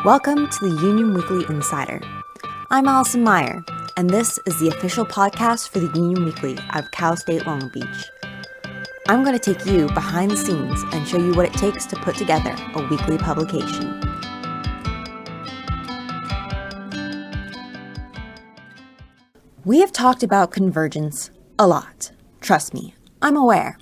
Welcome to the Union Weekly Insider. I'm Allison Meyer, and this is the official podcast for the Union Weekly out of Cal State Long Beach. I'm going to take you behind the scenes and show you what it takes to put together a weekly publication. We have talked about Convergence a lot. Trust me, I'm aware.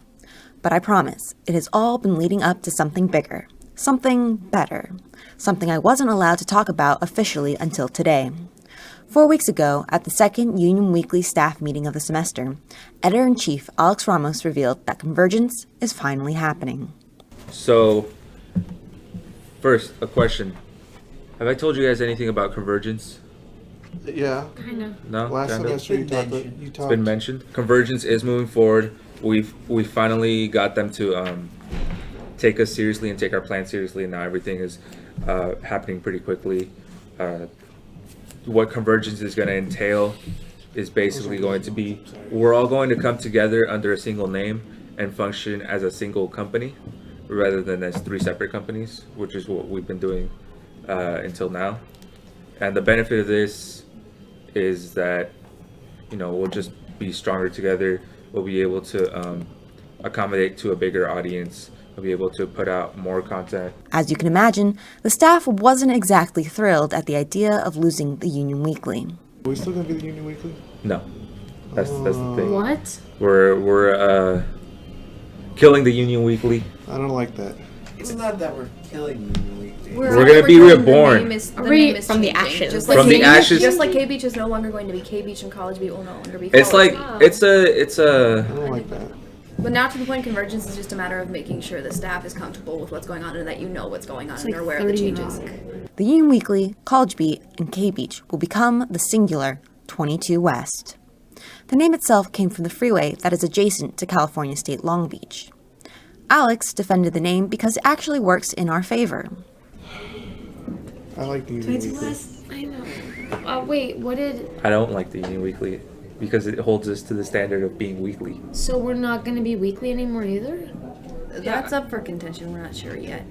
But I promise, it has all been leading up to something bigger, something better, something I wasn't allowed to talk about officially until today. 4 weeks ago, at the second Union Weekly staff meeting of the semester, Editor-in-Chief Alex Ramos revealed that Convergence is finally happening. So, first, a question. Have I told you guys anything about Convergence? Yeah. Kind of. No? Last Kinda? semester you talked. It's been mentioned. Convergence is moving forward. We finally got them to take us seriously and take our plan seriously, and now everything is happening pretty quickly. What Convergence is going to entail is basically going to be, we're all going to come together under a single name and function as a single company rather than as three separate companies, which is what we've been doing until now. And the benefit of this is that, we'll just be stronger together. We'll be able to accommodate to a bigger audience. We'll be able to put out more content. As you can imagine, the staff wasn't exactly thrilled at the idea of losing the Union Weekly. Are we still gonna be the Union Weekly? No, that's the thing. What? We're killing the Union Weekly. I don't like that. It's not that we're killing Union Weekly. We're gonna be reborn. Are we from the ashes? Just From the ashes. Just like K Beach is no longer going to be K Beach and College Beach will no longer be It's College like Beach. it's a. I don't like that. But now to the point, Convergence is just a matter of making sure the staff is comfortable with what's going on and that you know what's going on and are aware of the changes. The Union Weekly, College Beach, and K Beach will become the singular 22 West. The name itself came from the freeway that is adjacent to California State Long Beach. Alex defended the name because it actually works in our favor. I like the Union Weekly. I know. Wait, what did... I don't like the Union Weekly because it holds us to the standard of being weekly. So we're not going to be weekly anymore either? That's up for contention. We're not sure yet.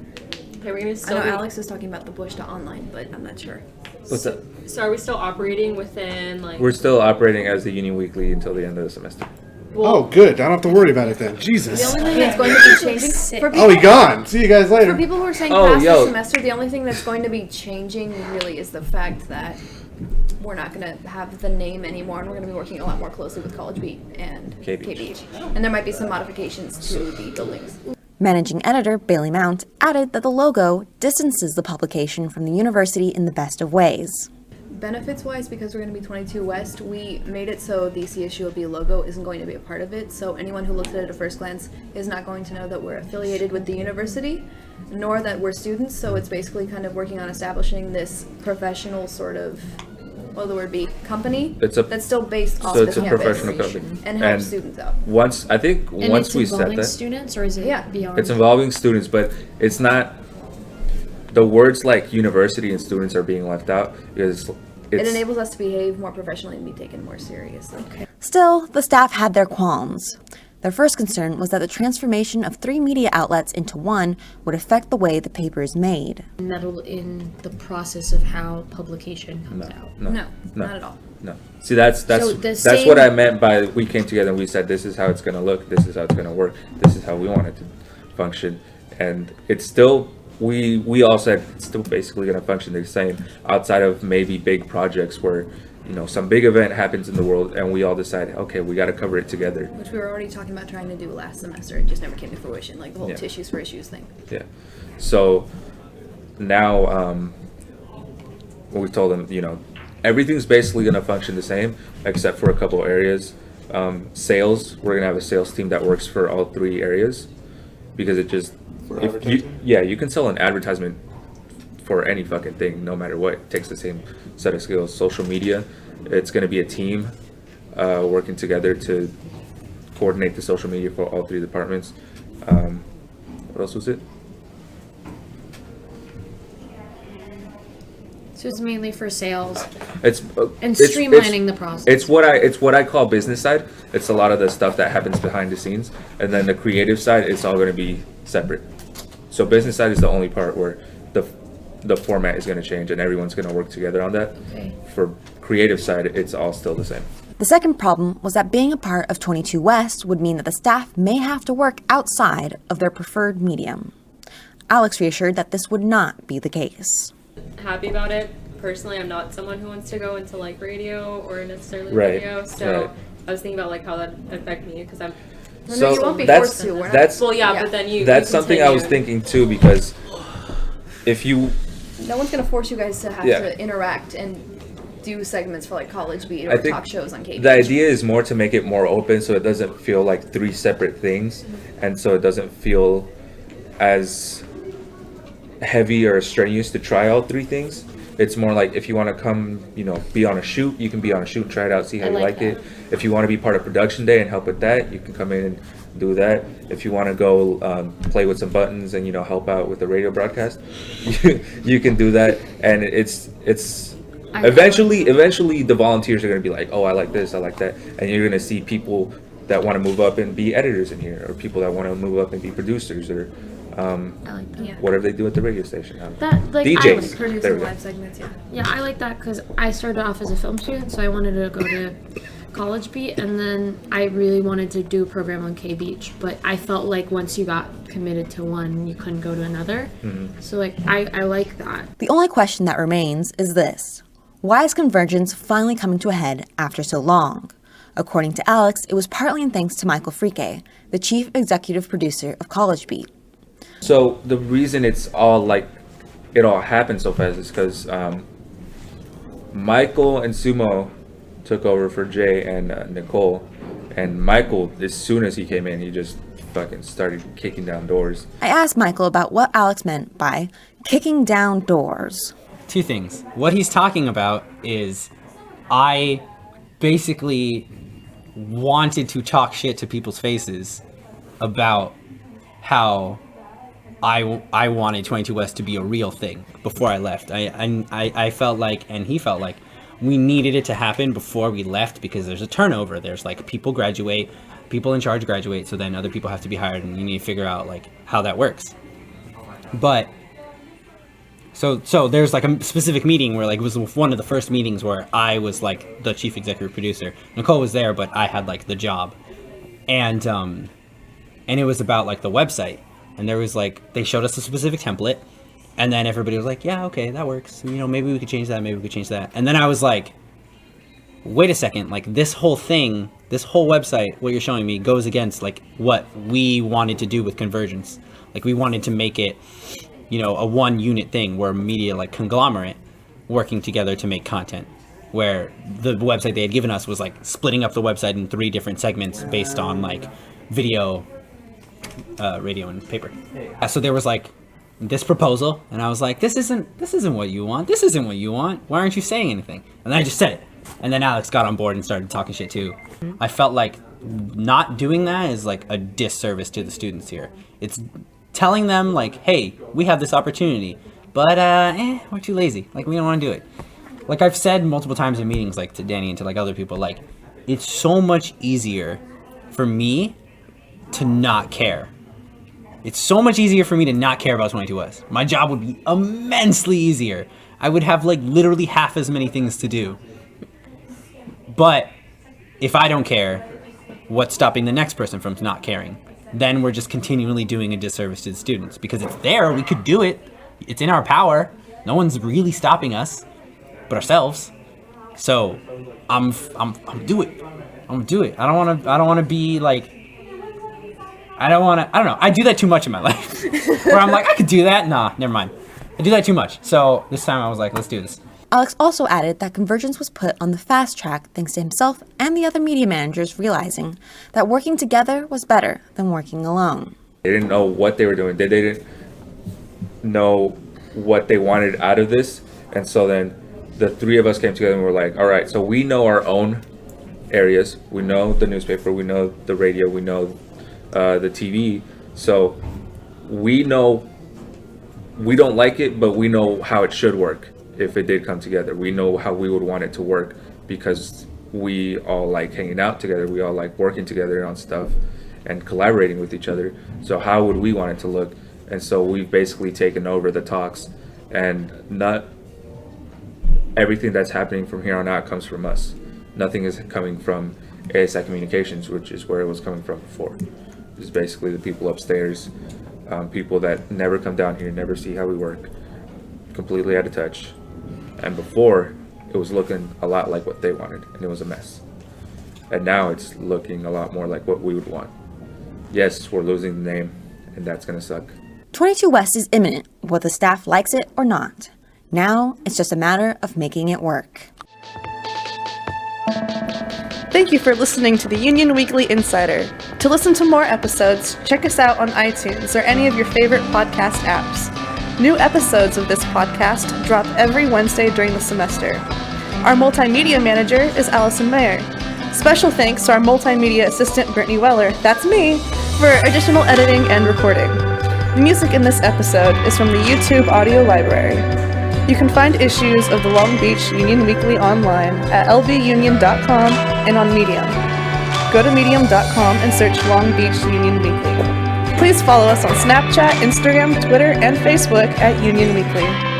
Okay, we're gonna I still know be, Alex is talking about the Bush to online, but I'm not sure. What's that? so are we still operating within like We're still operating as the Union Weekly until the end of the semester. Oh, good. I don't have to worry about it then. The Jesus. only thing that's going to be changing for people, Oh, he gone. See you guys for later. people who are saying Oh, past yo. the semester, the only thing that's going to be changing really is the fact that we're not going to have the name anymore, and we're going to be working a lot more closely with College Beach and K K Beach. Beach. And there might be some modifications to the buildings. Managing editor Bailey Mount added that the logo distances the publication from the university in the best of ways. Benefits-wise, because we're going to be 22 West, we made it so the CSUOB logo isn't going to be a part of it. So anyone who looks at it at first glance is not going to know that we're affiliated with the university, nor that we're students. So it's basically kind of working on establishing this professional sort of, what would the word be, company It's a- that's still based off So the it's a campus professional company. and helps students out. Once I think And once it's we set involving that, students, or is it Yeah. beyond? it's involving students, but it's not. The words like university and students are being left out because It it's. enables us to behave more professionally and be taken more seriously. Still, the staff had their qualms. Their first concern was that the transformation of 3 media outlets into one would affect the way the paper is made. meddle in the process of how publication comes out. No, not at all. No. See, that's So the that's same- what I meant by we came together and we said this is how it's gonna look, this is how it's gonna work, this is how we want it to function, and it's still we all said it's still basically gonna function the same outside of maybe big projects where some big event happens in the world and we all decide okay we got to cover it together. Which we were already talking about trying to do last semester. It just never came to fruition, like the whole Yeah. tissues for issues thing. Yeah. So now what we told them, everything's basically going to function the same except for a couple areas. Sales, we're going to have a sales team that works for all 3 areas because it just For if advertising? you can sell an advertisement for any fucking thing no matter what. It takes the same set of skills. Social media, it's going to be a team working together to coordinate the social media for all 3 departments. What else was it? So it's mainly for sales It's and it's- streamlining the process. It's what I call business side. It's a lot of the stuff that happens behind the scenes, and then the creative side. It's all going to be separate. So business side is the only part where the format is going to change and everyone's going to work together on that. Okay. For creative side, it's all still the same. The second problem was that being a part of 22 West would mean that the staff may have to work outside of their preferred medium. Alex reassured that this would not be the case. Happy about it. Personally, I'm not someone who wants to go into like radio or necessarily Right, radio. So right. I was thinking about like how that affect me because I'm. Well, no, you won't be that's forced to. We're not- that's Well, yeah, but then you. that's you something I was continue. thinking too, because if you No one's gonna force you guys to have Yeah. to interact and do segments for like College Beat I or think talk shows on cable. the idea is more to make it more open so it doesn't feel like three separate things, and so it doesn't feel as heavy or strenuous to try all three things. It's more like if you want to come, be on a shoot, you can be on a shoot and try it out, see how I you like like it. If you want to be part of production day and help with that, you can come in and do that. If you want to go play with some buttons and help out with the radio broadcast, you can do that. And it's eventually the volunteers are going to be like, oh, I like this, I like that, and you're going to see people that want to move up and be editors in here, or people that want to move up and be producers, or I like that. Yeah. whatever they do at the radio station. That like DJs. I There Producing we go. live segments, yeah. Yeah, I like that because I started off as a film student, so I wanted to go to College Beat, and then I really wanted to do a program on K Beach, but I felt like once you got committed to one, you couldn't go to another. So like I like that. The only question that remains is this: why is Convergence finally coming to a head after so long? According to Alex, it was partly in thanks to Michael Frike, the chief executive producer of College Beat. So the reason it all happened so fast is because Michael and Sumo took over for Jay and Nicole, and Michael, as soon as he came in, he just fucking started kicking down doors. I asked Michael about what Alex meant by kicking down doors. Two things. What he's talking about is I basically wanted to talk shit to people's faces about how I wanted 22 West to be a real thing before I left. I felt like, and he felt like, we needed it to happen before we left because there's a turnover. There's like people graduate, people in charge graduate, so then other people have to be hired, and you need to figure out like how that works. But so there's like a specific meeting where like it was one of the first meetings where I was like the chief executive producer. Nicole was there, but I had like the job, and it was about like the website, and there was like they showed us a specific template, and then everybody was like, yeah, okay, that works. Maybe we could change that. Maybe we could change that. And then I was like, wait a second, like this whole thing, this whole website, what you're showing me goes against like what we wanted to do with Convergence. Like we wanted to make it, a one unit thing where media like conglomerate working together to make content, where the website they had given us was like splitting up the website in 3 different segments based on like video, radio, and paper. So there was like this proposal, and I was like, this isn't what you want. This isn't what you want. Why aren't you saying anything? And then I just said it. And then Alex got on board and started talking shit too. I felt like not doing that is like a disservice to the students here. It's telling them like, hey, we have this opportunity, but we're too lazy. Like we don't want to do it. Like I've said multiple times in meetings, like to Danny and to like other people, like it's so much easier for me to not care. It's so much easier for me to not care about 22 West. My job would be immensely easier. I would have like literally half as many things to do. But if I don't care, what's stopping the next person from not caring? Then we're just continually doing a disservice to the students because it's there. We could do it. It's in our power. No one's really stopping us but ourselves. So I'm do it. I'm gonna do it. I don't want to be like, I don't know. I do that too much in my life where I'm like, I could do that. Nah, never mind. I do that too much. So this time I was like, let's do this. Alex also added that Convergence was put on the fast track thanks to himself and the other media managers realizing that working together was better than working alone. They didn't know what they were doing. They didn't know what they wanted out of this. And so then the 3 of us came together and were like, all right, so we know our own areas. We know the newspaper, we know the radio, we know the TV. So we know we don't like it, but we know how it should work if it did come together. We know how we would want it to work because we all like hanging out together. We all like working together on stuff and collaborating with each other. So how would we want it to look? And so we've basically taken over the talks and not everything that's happening from here on out comes from us. Nothing is coming from ASI Communications, which is where it was coming from before. It's basically the people upstairs, people that never come down here, never see how we work, completely out of touch. And before, it was looking a lot like what they wanted, and it was a mess. And now it's looking a lot more like what we would want. Yes, we're losing the name, and that's gonna suck. 22 West is imminent, whether the staff likes it or not. Now, it's just a matter of making it work. Thank you for listening to the Union Weekly Insider. To listen to more episodes, check us out on iTunes or any of your favorite podcast apps. New episodes of this podcast drop every Wednesday during the semester. Our multimedia manager is Allison Mayer. Special thanks to our multimedia assistant Brittany Weller, that's me, for additional editing and recording. The music in this episode is from the YouTube audio library. You can find issues of the Long Beach Union Weekly online at lbunion.com and on Medium. Go to medium.com and search Long Beach Union Weekly. Please follow us on Snapchat, Instagram, Twitter, and Facebook at Union Weekly.